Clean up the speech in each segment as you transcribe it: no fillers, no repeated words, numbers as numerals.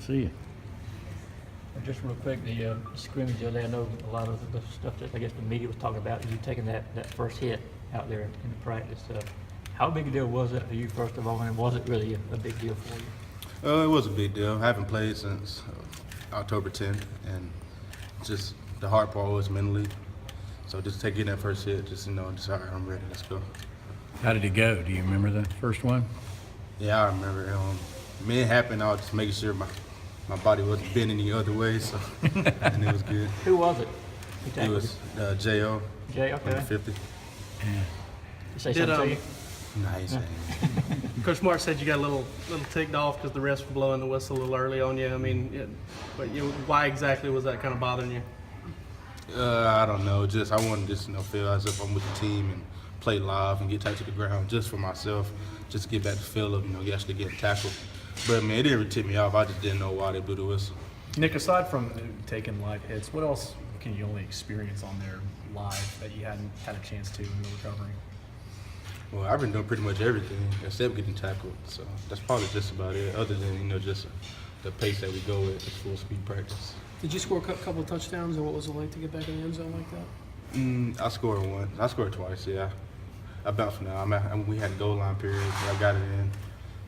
see you. Just real quick, the scrimmage the other day, I know a lot of the stuff that I guess the media was talking about, you taking that first hit out there in the practice. How big a deal was that for you, first of all, and was it really a big deal for you? It was a big deal. I haven't played since October 10th, and just the hard part was mentally. So just taking that first hit, just all right, I'm ready, let's go. How did it go? Do you remember the first one? Yeah, I remember. When it happened, I was just making sure my body wasn't bending any other way, so and it was good. Who was it? It was J.O. Jay, okay. Number 50. Yeah. You say something to you? Nah, he said Coach Mark said you got a little ticked off because the refs were blowing the whistle a little early on you. I mean, why exactly was that kind of bothering you? I don't know. Just I wanted to feel as if I'm with the team and play live and get tight to the ground just for myself, just to get back the feel of actually getting tackled. But man, it didn't really tip me off. I just didn't know why they blew the whistle. Nick, aside from taking live hits, what else can you only experience on there live that you hadn't had a chance to in the recovery? Well, I've been doing pretty much everything except getting tackled, so that's probably just about it. Other than just the pace that we go with, the full speed practice. Did you score a couple of touchdowns, or what was it like to get back in the end zone like that? I scored one. I scored twice. Yeah, I bounced from now. We had a goal line period, but I got it in,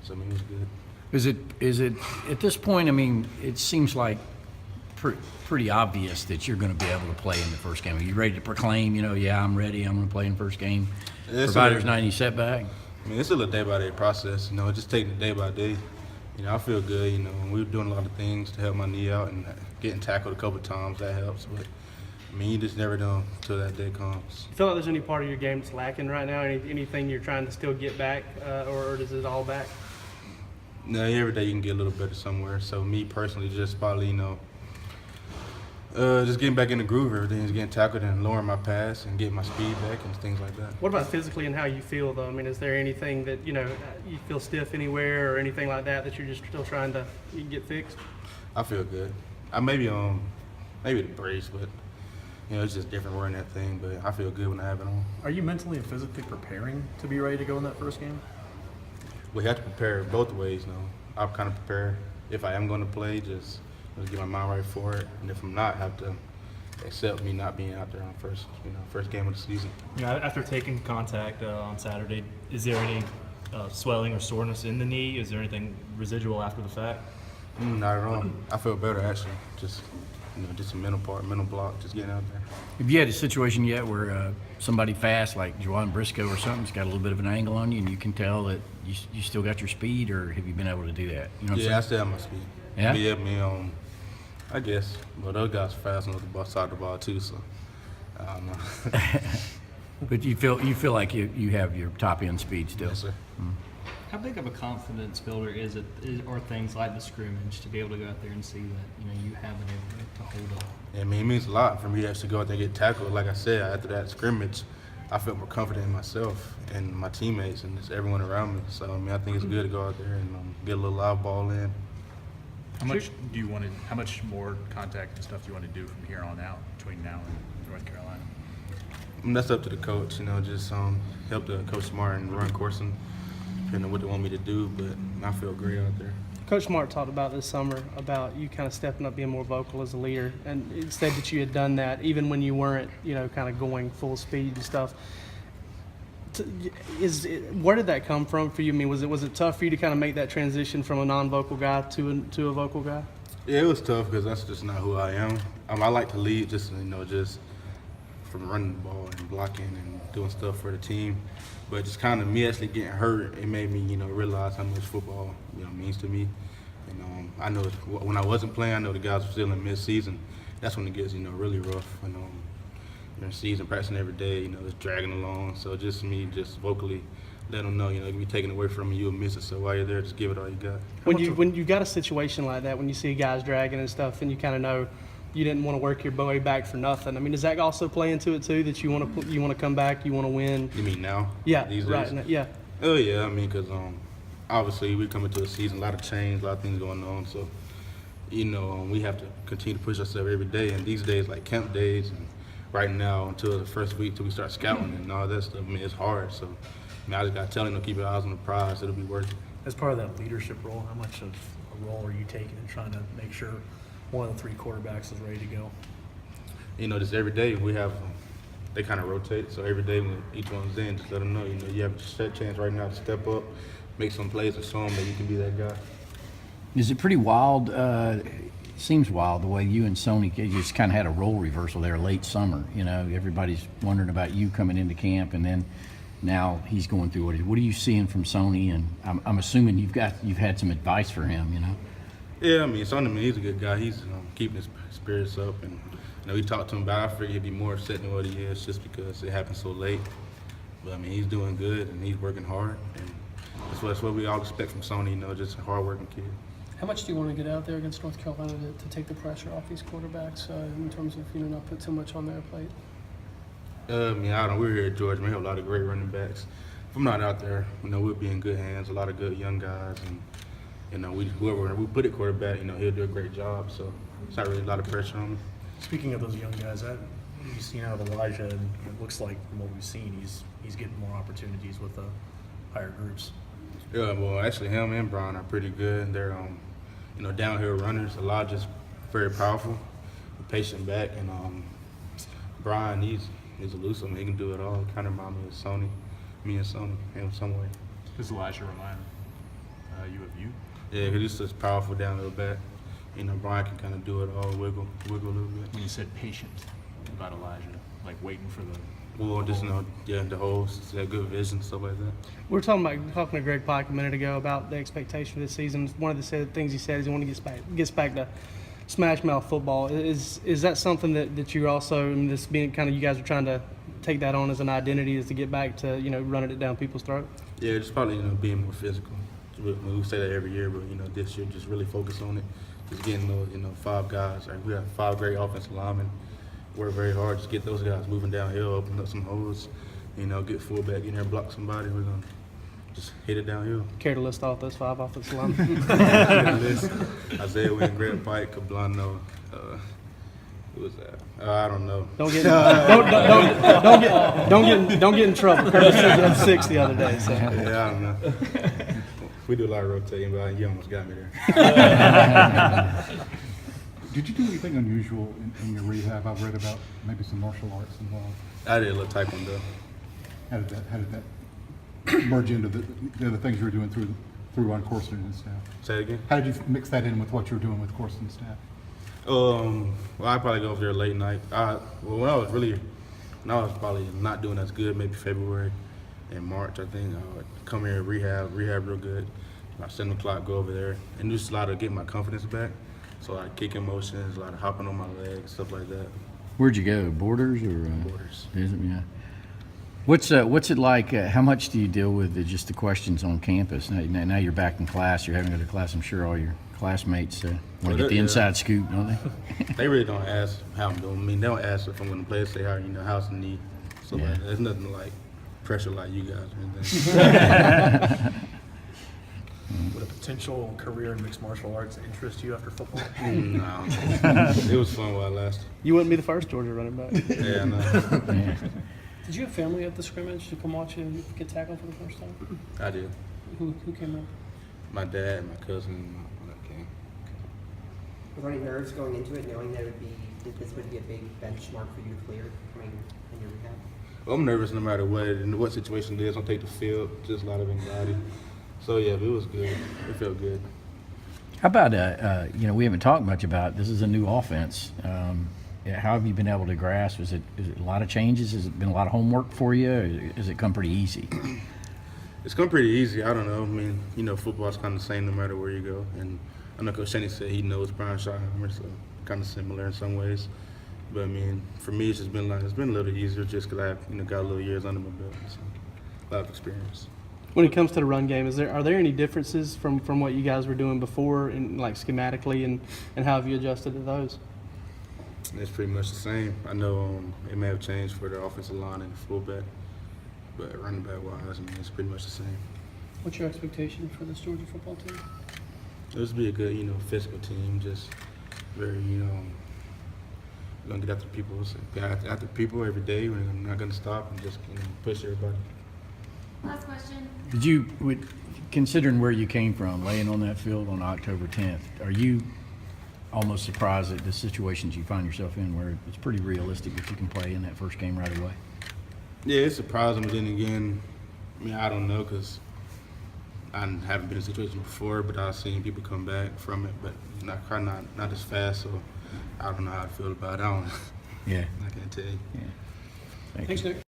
so it was good. Is it at this point? I mean, it seems like pretty obvious that you're going to be able to play in the first game. Are you ready to proclaim? Yeah, I'm ready. I'm going to play in the first game. Provided there's not any setback. I mean, it's still a day-by-day process. Just taking it day by day. I feel good. We were doing a lot of things to help my knee out, and getting tackled a couple of times that helps. But I mean, you just never know until that day comes. You feel like there's any part of your game that's lacking right now? Anything you're trying to still get back, or is it all back? No, every day you can get a little better somewhere. So me personally, just probably just getting back in the groove. Everything's getting tackled and lowering my pass and getting my speed back and things like that. What about physically and how you feel, though? I mean, is there anything that, you feel stiff anywhere or anything like that that you're just still trying to get fixed? I feel good. I maybe the brace, but, it's just different wearing that thing, but I feel good when I have it on. Are you mentally and physically preparing to be ready to go in that first game? We have to prepare both ways, I'll kind of prepare if I am going to play, just get my mind right for it, and if I'm not, I have to accept me not being out there on first game of the season. After taking contact on Saturday, is there any swelling or soreness in the knee? Is there anything residual after the fact? Not at all. I feel better actually. Just just a mental block, just getting out there. Have you had a situation yet where somebody fast, like Juwan Briscoe or something, has got a little bit of an angle on you, and you can tell that you still got your speed, or have you been able to do that? I still have my speed. Yeah? Yeah, I guess. But those guys are fast on the side of the ball too, so I don't know. But you feel like you have your top end speed still. Yes, sir. How big of a confidence builder are things like the scrimmage to be able to go out there and see that you have been able to hold up? I mean, it means a lot for me to actually go out there and get tackled. Like I said, after that scrimmage, I felt more confident in myself and my teammates and just everyone around me. So I think it's good to go out there and get a little live ball in. How much more contact and stuff do you want to do from here on out between now and North Carolina? That's up to the coach, just help the Coach Smart and run coursing, depending on what they want me to do, but I feel great out there. Coach Smart talked about this summer about you kind of stepping up, being more vocal as a leader, and it said that you had done that even when you weren't, kind of going full speed and stuff. Where did that come from for you? I mean, was it tough for you to kind of make that transition from a non-vocal guy to a vocal guy? Yeah, it was tough because that's just not who I am. I like to lead, just from running the ball and blocking and doing stuff for the team. But just kind of me actually getting hurt, it made me, realize how much football, means to me. And I know when I wasn't playing, I know the guys were still in mid-season. That's when it gets, really rough. And you're in season, practicing every day, it's dragging along. So just me, just vocally let them know, it can be taken away from you, you'll miss it. So while you're there, just give it all you got. When you got a situation like that, when you see guys dragging and stuff, and you kind of know you didn't want to work your way back for nothing. I mean, does that also play into it too? That you want to come back, you want to win? You mean now? Yeah, these right. days? Yeah. Oh yeah, I mean, because obviously we come into a season, a lot of change, a lot of things going on. So we have to continue to push ourselves every day. And these days, like camp days, and right now until the first week till we start scouting and all that stuff, I mean, it's hard. So I just got to tell them to keep your eyes on the prize. It'll be worth it. As part of that leadership role, how much of role are you taking in trying to make sure one of the three quarterbacks is ready to go? You know, just every day we have, they kind of rotate. So every day when each one's in, just let them know, you know, you have a set chance right now to step up, make some plays, and show them that you can be that guy. Is it pretty wild? It seems wild the way you and Sony just kind of had a role reversal there late summer. You know, everybody's wondering about you coming into camp, and then now he's going through what are you seeing from Sony? And I'm assuming you've had some advice for him. You know. Yeah, I mean, Sony, man, he's a good guy. He's keeping his spirits up, and you know, we talked to him about it. I figured he'd be more upset than what he is, just because it happened so late. But I mean, he's doing good and he's working hard, and that's what we all expect from Sony. You know, just a hard-working kid. How much do you want to get out there against North Carolina to take the pressure off these quarterbacks in terms of not put too much on their plate? I mean, I don't know. We're here at Georgia. We have a lot of great running backs. If I'm not out there, you know, we'll be in good hands. A lot of good young guys, and you know, whoever we put at quarterback, you know, he'll do a great job. So it's not really a lot of pressure on him. Speaking of those young guys, you've seen out of Elijah, and it looks like from what we've seen, he's getting more opportunities with the higher groups. Yeah, well, actually, him and Brian are pretty good. They're, you know, downhill runners. Elijah's very powerful, patient back, and Brian, he's elusive. He can do it all. Kind of remind me of Sony, me and Sony in some way. Does Elijah remind you of you? Yeah, because he's just powerful downhill back. You know, Brian can kind of do it all, wiggle a little bit. When you said patient about Elijah, like waiting for the Well, just the holes, good vision, stuff like that. We were talking to Greg Pike a minute ago about the expectation of this season. One of the things he said is he wants to gets back to smash mouth football. Is that something that you're also, this being kind of, you guys are trying to take that on as an identity, is to get back to running it down people's throat? Yeah, just probably being more physical. We say that every year, but this year just really focus on it. Just getting those 5 guys. Like, we have 5 great offensive linemen. Work very hard, just get those guys moving downhill, open up some holes, get fullback in there, block somebody. We're going to just hit it downhill. Care to list off those 5 offensive linemen? Isaiah Wynn, Greg Pike, Cablano, who was that? I don't know. Don't get in trouble. Curtis said you had 6 the other day. So. Yeah, I don't know. We do a lot of rotating, but you almost got me there. Did you do anything unusual in your rehab? I've read about maybe some martial arts involved. I did a little taekwondo. How did that merge into the other things you were doing through on Corson and staff? Say it again? How did you mix that in with what you were doing with Corson and staff? Well, I probably go over there late night. When I was probably not doing as good, maybe February and March, I think. I would come here and rehab real good. About 7 o'clock, go over there, and just a lot of getting my confidence back. So a lot of kicking motions, a lot of hopping on my legs, stuff like that. Where'd you go? Borders or? Borders. Is it? Yeah. What's it like? How much do you deal with just the questions on campus? Now you're back in class. You're having to go to class. I'm sure all your classmates want to get the inside scoop, don't they? They really don't ask how I'm doing. I mean, they don't ask if I'm going to play. Say how's the knee. So like, there's nothing like pressure like you guys or anything. Would a potential career in mixed martial arts interest you after football? No. It was fun while it lasted. You wouldn't be the first Georgia running back. Yeah, no. Yeah. Did you have family at the scrimmage to come watch you get tackled for the first time? I did. Who came up? My dad, my cousin, and my king. Was there any nerves going into it, knowing that this would be a big benchmark for you to clear coming in your rehab? Well, I'm nervous no matter what situation it is. Don't take the field, just a lot of anxiety. So yeah, it was good. It felt good. How about we haven't talked much about this is a new offense. How have you been able to grasp? Is it a lot of changes? Has it been a lot of homework for you? Or has it come pretty easy? It's come pretty easy. I don't know. I mean, football's kind of the same no matter where you go. And I know Coach Shenny said he knows Brian Schottenheimer, so kind of similar in some ways. But I mean, for me, it's been a little easier just because I've got a little years under my belt, so a lot of experience. When it comes to the run game, are there any differences from what you guys were doing before, and like schematically, and how have you adjusted to those? It's pretty much the same. I know it may have changed for the offensive line and the fullback, but running back wise, I mean, it's pretty much the same. What's your expectation for this Georgia football team? It'll be a good, physical team. Just very, we're gonna get after people. So get after people every day. We're not gonna stop and just push everybody. Last question. Did you, considering where you came from, laying on that field on October 10th, are you almost surprised at the situations you find yourself in where it's pretty realistic that you can play in that first game right away? Yeah, it's surprising, but then again, I mean, I don't know because I haven't been in a situation before, but I've seen people come back from it, but not as fast, so I don't know how I feel about it. Yeah. I can't tell you. Yeah. Thank you. Thanks, Nick.